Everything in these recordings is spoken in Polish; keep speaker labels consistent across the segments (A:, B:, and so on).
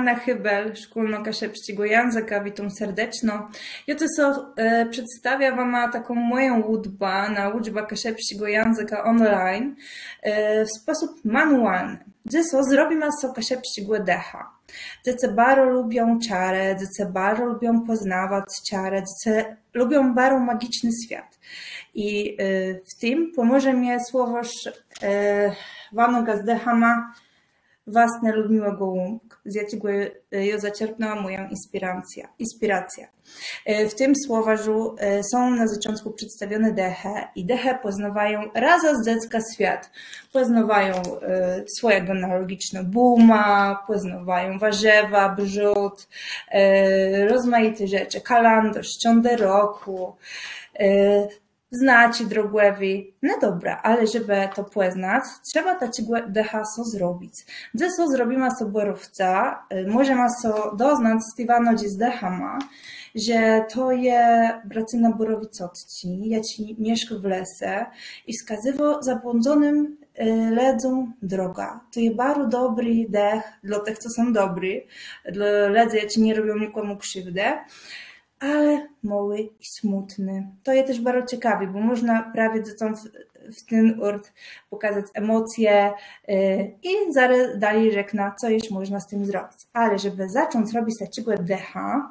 A: Anna Hybel, školno kašepščigo języka, witam serdecznie. Jutro przedstawię wam taką moją łudbę na łudźba kašepščigo języka online w sposób manualny. Gdzie zrobimy kašepščigo deha. Dzieci bardzo lubią czary, dzieci bardzo lubią poznawać czary, dzieci lubią bardzo magiczny świat. I w tym pomoże mi słowo Wanoga z dehama własne Ludmiłego Łąk, z jakiego ja zaczerpnęła moją inspirację. W tym słowarzu są na początku przedstawione dechy i dechy poznawają razem z dziecka świat. Poznawają swoje genealogiczne buma, poznawają warzywa, brzód, rozmaite rzeczy, kalendarz, ciągle roku, znacie drogłewi. No dobra, ale żeby to poznać, trzeba takiego decha zrobić. Gdzie zrobimy borówca, możemy doznać z Iwano z dechama, że to je bracyna borowicotci, jaci mieszka w lesie i wskazywał zabłądzonym ledzą droga. To jest bardzo dobry dech dla tych, co są dobrzy, dla ledzy, jaci nie robią nikomu krzywdę, ale mały i smutny. To jest też bardzo ciekawe, bo można prawie dzieciom w ten urt pokazać emocje i zaraz dalej rzekna, co jeszcze można z tym zrobić. Ale żeby zacząć robić takiego decha,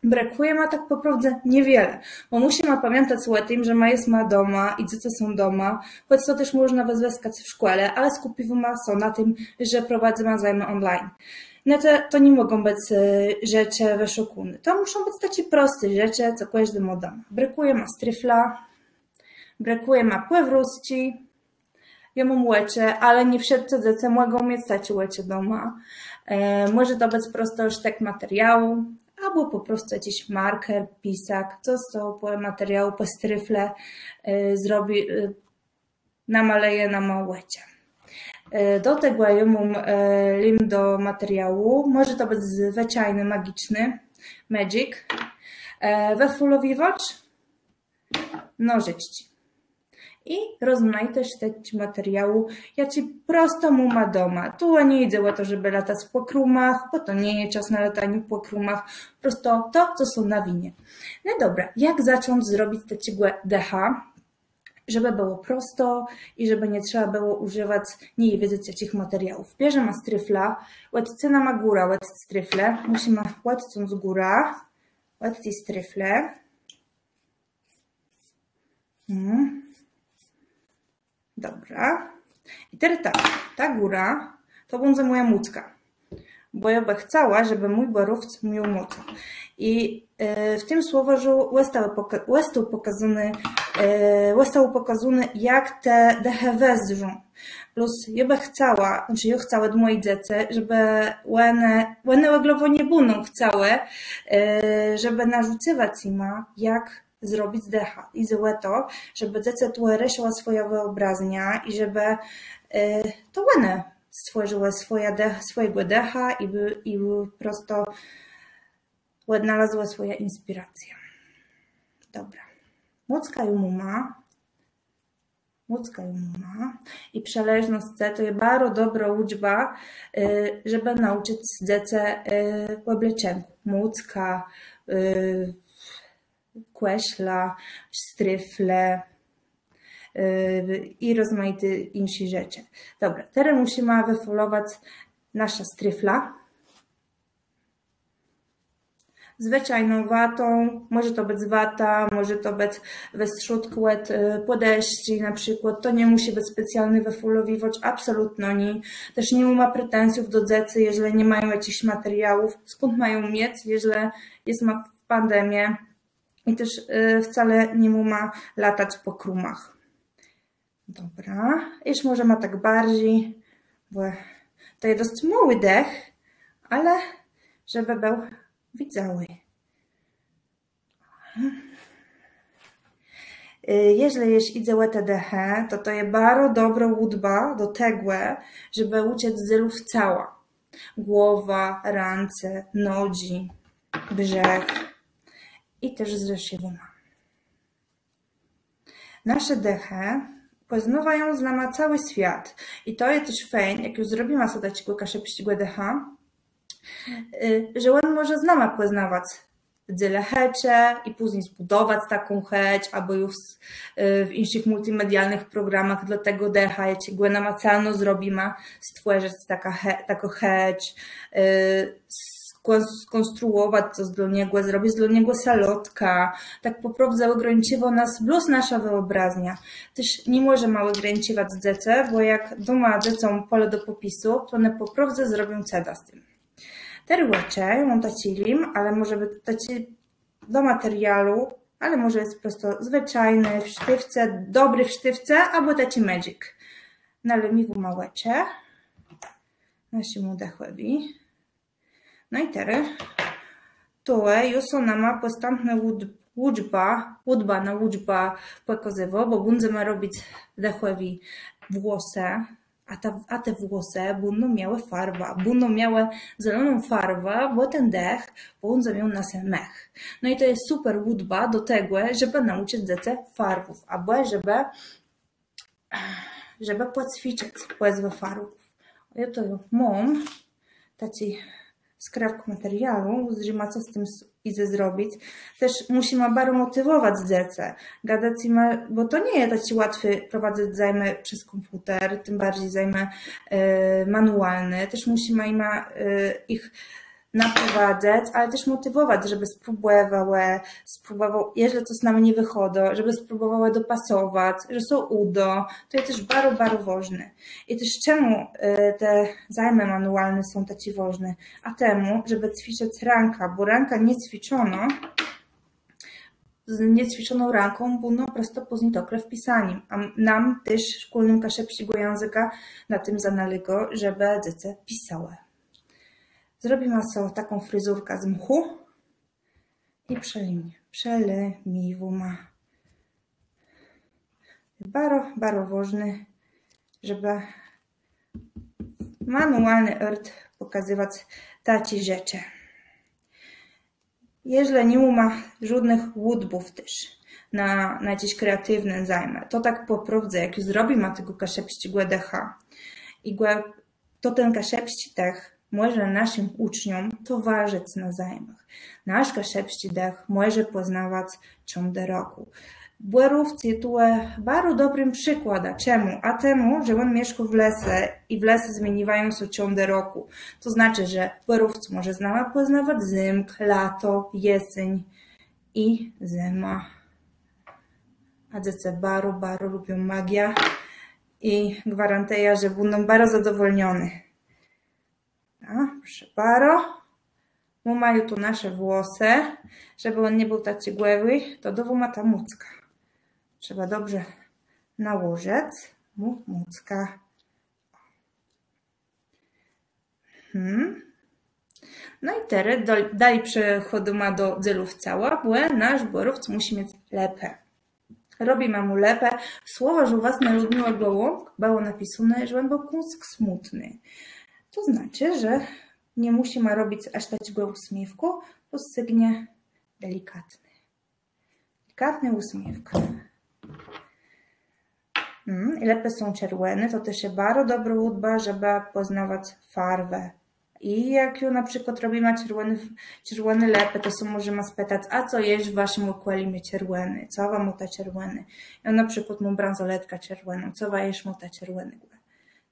A: brakuje ma tak po prawdzie niewiele, bo musimy pamiętać o tym, że jest ma doma i dzieci są doma, choć to też można wezwać w szkole, ale skupimy się na tym, że prowadzimy zajmy online. No to nie mogą być rzeczy wyszukane. To muszą być takie proste rzeczy, co każdy ma doma. Brakuje ma stryfla, brakuje ma pływruści, ja mam łycze, ale nie wszyscy dzieci mogą mieć takie łycze doma. Może to być prosto sztek materiału, albo po prostu jakiś marker, pisak, co z tego materiału po stryfle zrobi, namaleje na małecie. Do tego ja mam link do materiału. Może to być zwyczajny, magiczny, magic, wyfolowiwacz, nożyczki. I rozmaite szteczki materiału, ja ci prosto mu ma doma. Tu nie idzie o to, żeby latać po krumach, bo to nie jest czas na latanie po krumach. Prosto to, co są na winie. No dobra, jak zacząć zrobić takiego decha, żeby było prosto i żeby nie trzeba było używać nie wiedzieć jakich materiałów. Bierzemy stryfla, łatcyna ma góra, łatcy stryfle, musimy łatcą z góra, łatcy stryfle. Dobra. I teraz tak, ta góra to będzie moja mucka, bo ja bym chciała, żeby mój borówc miał moc. I w tym słoworzu został pokazany, jak te dechy wezrzą. Plus ja bym chciała, znaczy ja chciała do mojej dzieci, żeby one waglowo nie będą chciały, żeby narzucywać im, jak zrobić decha. I złe to, żeby dzieci tu reszyła swoja wyobraźnia i żeby to one stworzyły swojego decha i prosto odnalazła swoją inspirację. Dobra. Mucka i muma. I przeleżność to jest bardzo dobra liczba, żeby nauczyć dzieci obleczeniu. Mucka, kłeśla, stryfle i rozmaite inne rzeczy. Dobra, teraz musimy wyfolować nasza stryfla. Zwyczajną watą, może to być wata, może to być wystrzutkwet po deszczy na przykład, to nie musi być specjalny wyfolowiwacz, absolutnie nie. Też nie ma pretensjów do dzieci, jeżeli nie mają jakichś materiałów, skąd mają mieć, jeżeli jest ma pandemia i też wcale nie ma latać po krumach. Dobra, już może ma tak bardziej, bo to jest dość mały dech, ale żeby był widzały. Jeżeli idzie o te dechy, to jest bardzo dobra łudba do tego, żeby uciec z zylów cała. Głowa, ręce, nogi, brzeg i też z rzeszywą. Nasze dechy poznawają z nami cały świat. I to jest też fajne, jak już zrobimy sobie takiego kašepščigo decha, Że on może znama poznawać dziele hecze i później zbudować taką hecz, albo już w innych multimedialnych programach dla tego decha, jak go namacalno zrobimy, stworzyć taką hecz, skonstruować coś dla niego, zrobić dla niego salotka, tak po prostu ograniczyło nas plus nasza wyobraźnia. Też nie możemy ograniczywać dzieci, bo jak doma dzieciom pole do popisu, to one po prostu zrobią ceda z tym. Terłecze, mam taci lim, ale może być taci do materiału, ale może jest prosto zwyczajny w sztywce, dobry w sztywce, albo taci magic. Nalemiwu małecze, nasimu dechłewi. No i teraz, to już nama postępne łódba pokazywo, bo będziemy robić dechłewi włosy, a te włosy będą miały farbę, będą miały zieloną farbę, bo ten dech będzie miał na sobie mech. No i to jest super łódba do tego, żeby nauczyć dzieci farbów, albo żeby poćwiczyć płezwę farbów. Ja to mam taki skrawkę materiału, że ma co z tym idzie zrobić. Też musimy bardzo motywować dzieci. Gadać im, bo to nie jest taki łatwy prowadzić zajmy przez komputer, tym bardziej zajmy manualne. Też musimy ich naprowadzać, ale też motywować, żeby spróbował, jeżeli to z nami nie wychodzi, żeby spróbowały dopasować, że są udo, to jest też bardzo, bardzo ważne. I też czemu te zajmy manualne są takie ważne? A temu, żeby ćwiczyć rękę, bo ręka niećwiczona, z niećwiczoną ręką będą prosto później okre w pisaniem. A nam też, szkolnym kaszepścigu języka, na tym zanalego, żeby dzieci pisały. Zrobimy sobie taką fryzurkę z mchu i przelemiwuma. Bardzo ważne, żeby manualny art pokazywać takie rzeczy. Jeżeli nie ma żadnych łódbów też na jakieś kreatywne zajmy, to tak po prostu, jak już zrobimy tego kaszepścigu decha i to ten kaszepścitech może naszym uczniom towarzyszyć na zajmach. Nasz kaszepści dech może poznawać ciągle roku. Błerówcy to bardzo dobrym przykładem. Czemu? A temu, że on mieszka w lesie i w lesie zmieniają się ciągle roku. To znaczy, że błerówcy może poznawać zimk, lato, jesień i zima. A dzieci bardzo lubią magię i gwarantuję, że będą bardzo zadowoleni. Proszę bardzo. Mają tu nasze włosy, żeby on nie był taki głęby, to do ma ta mucka. Trzeba dobrze nałożyć mucka. No i teraz dalej przechodzimy do dzielów cała, bo nasz borowc musi mieć lepę. Robimy mu lepę. Słowa, że własne Ludmiła Gołąb było napisane, że on był kusk smutny. To znaczy, że nie musimy robić aż takiego uśmiewku, to sygnie delikatny. Delikatny uśmiewek. I lepy są czerwone, to też jest bardzo dobra łódba, żeby poznawać farbę. I jak na przykład robimy czerwone lepy, to są możemy spytać, a co jest w waszym układzie czerwony? Co wam ta czerwony? Ja na przykład mam bransoletkę czerwoną, co wam jest ta czerwony?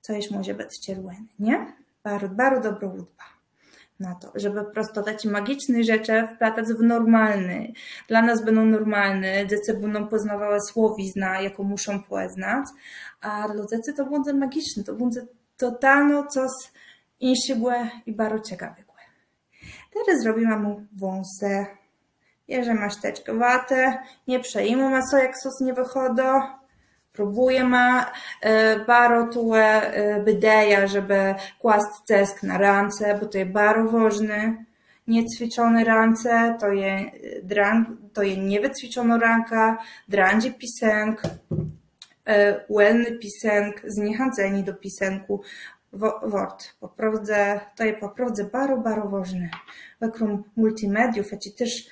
A: Co jest może być czerwony, nie? Bardzo dobra łódba na to, żeby prosto takie magiczne rzeczy wplatać w normalny. Dla nas będą normalne, dzieci będą poznawały słowizna, jaką muszą poznać, a dla dzieci to będzie magiczne, to będzie totalnie coś innego i bardzo ciekawego. Teraz zrobimy mu wąsy. Jeżeli masz teczkę watę, nie przejmuj co jak sos nie wychodzi. Próbujemy bardzo tu wydaje, żeby kłaść cesk na ręce, bo to jest bardzo ważne. Niećwiczone ręce to jest niewyćwiczona ręka, drandzi pisenk, uelny pisenk, zniechęceni do pisenku. To jest po prostu bardzo ważne. Wokół multimediów, a ci też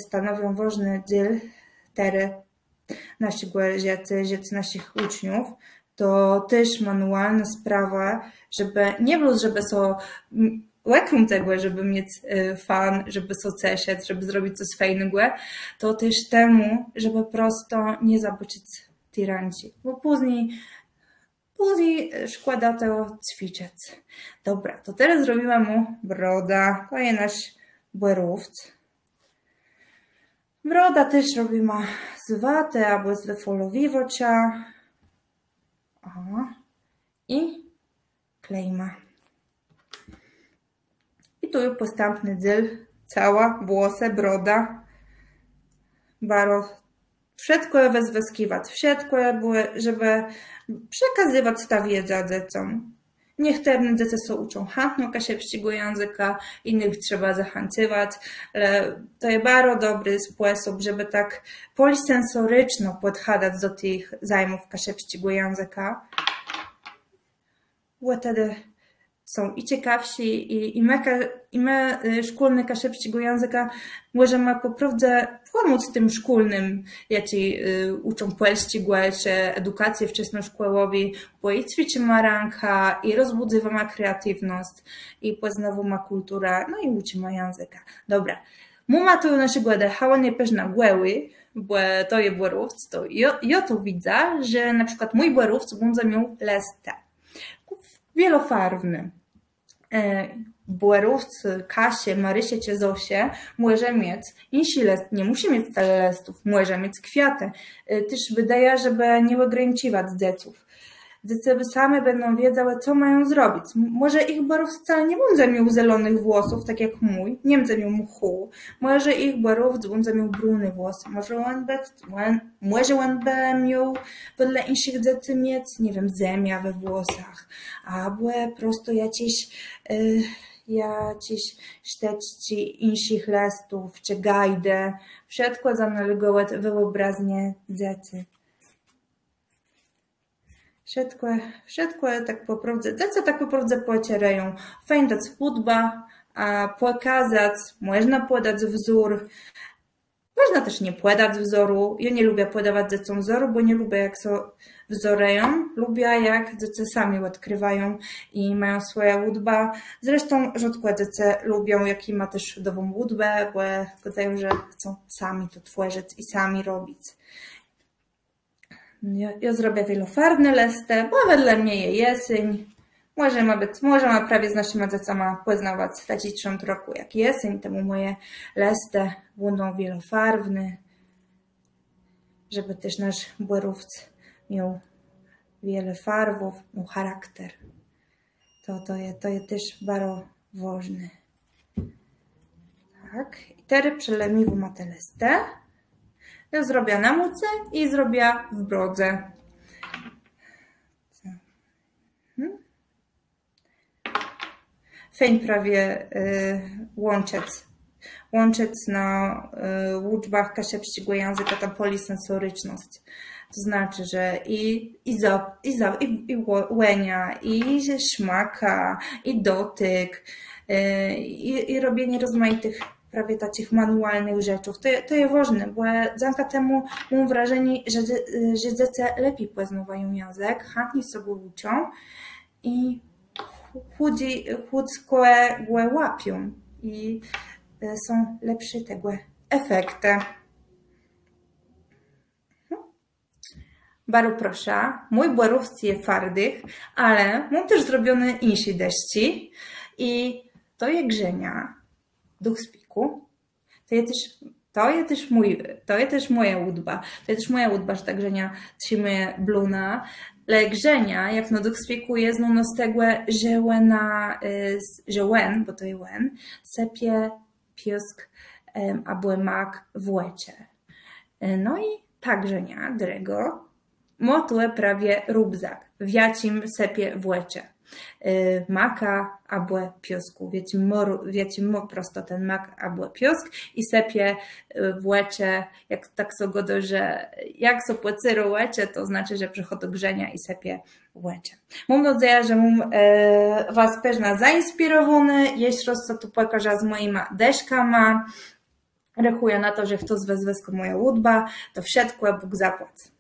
A: stanowią ważny dziel naszych dzieci, naszych uczniów, to też manualna sprawa, żeby nie było, żeby są lekrum tego, żeby mieć fan, żeby socesieć, żeby zrobić coś fajnego, to też temu, żeby prosto nie zobaczyć tiranci, bo później szkoda to ćwiczyć. Dobra, to teraz zrobimy mu broda, to jest nasz błerówc. Broda też robimy z waty albo z wefolowiwocza. I klejma. I tu postępny dziel, cała włosy, broda. Baro wszystko je wyzyskiwać, wszystko je było, żeby przekazywać ta wiedza dzieciom. Niektóre dzieci są uczą chętnie kasiepskiego języka, innych trzeba zachęciwać, ale to jest bardzo dobry sposób, żeby tak polisensoryczno podchodzić do tych zajmów kasiepskiego języka. Bo wtedy są i ciekawsi, i my szkolne kasiepskiego języka możemy po prostu pomóc tym szkolnym, jaci uczą polskiego, czy edukację wczesnoszkołowej, bo i ćwiczymy rękę, i rozbudzywamy kreatywność, i poznawamy kulturę, no i uczymy języka. Dobra, muma to naszego decha, nie też na głowy, bo to jest błerówc, to ja to widzę, że na przykład mój błerówc będzie miał listę. Wielofarwny. Błerówcy, Kasie, Marysie czy Zosie może mieć inny list, nie musi mieć wcale listów, może mieć kwiaty. Też wydaje, żeby nie ograniczywać dzieciów. Dzieci same będą wiedziały, co mają zrobić. Może ich błerówc wcale nie będzie miał zielonych włosów, tak jak mój, nie będzie miał mchu. Może ich błerówc będzie miał brune włosy. Może on by miał wedle innych dzieci mieć, nie wiem, zemia we włosach. Albo prosto jakieś szteczki innych listów, czy gajdę. Wszystko zanalegować wyobraźnię dzieci. Wszystko tak po prawdzie, dzieci tak po prawdzie pocierają. Fajnie dać hudba, pokazać, można podać wzór. Można też nie podać wzoru. Ja nie lubię podawać dzieciom wzoru, bo nie lubię jak są wzoreją. Lubię jak dzieci sami odkrywają i mają swoje łudba. Zresztą rzadko dzieci lubią, jak ma też nową łudbę, bo wydają, że chcą sami to tworzyć i sami robić. Ja zrobię wielofarbne listy, bo wedle mnie jest jesień. Możemy prawie z naszymi dzieciami poznawać w takim roku jak jesień, temu moje listy będą wielofarbne, żeby też nasz błerówc miał wiele farbów, miał charakter. To jest też bardzo ważne. Tak, i teraz przelemiwu te listy. Ja zrobię na muce i zrobię w brodze. Fajnie prawie łączyć na łódźbach kasiepskiego języka ta polisensoryczność. To znaczy, że i łenia, i szmaka, i dotyk, i robienie rozmaitych prawie takich manualnych rzeczów. To jest ważne, bo dzięki temu mam wrażenie, że dzieci lepiej poznają język, chętniej sobie uczą i chłodko go łapią i są lepsze tego efekty. Bardzo proszę, mój błerówc jest twardych, ale mam też zrobione inne deszci i to jest grzenia. Duch spiku. To jest też moja łudba. To jest też moja łudba, że ta grzenia trzyma bluna. Ale grzenia, jak na duch spiku jest no z tego, że łen, bo to jest łen, sepie piesk albo mak w łecie. No i ta grzenia, drego, motuje prawie rubzak. Wiacim sepie w łecie. Maka albo piosku. Wiecie prosto ten mak albo piosk i sepie w łecie, jak tak so godo, że jak so płacyro łecie, to znaczy, że przychodzi do grzenia i sepie w łecie. Mam nadzieję, że mam was pewna zainspirowany, jeśli raz co tu pokażę z moimi deszkami, rechuję na to, że kto z was wesku moja łudba, to wszystko Bóg zapłać.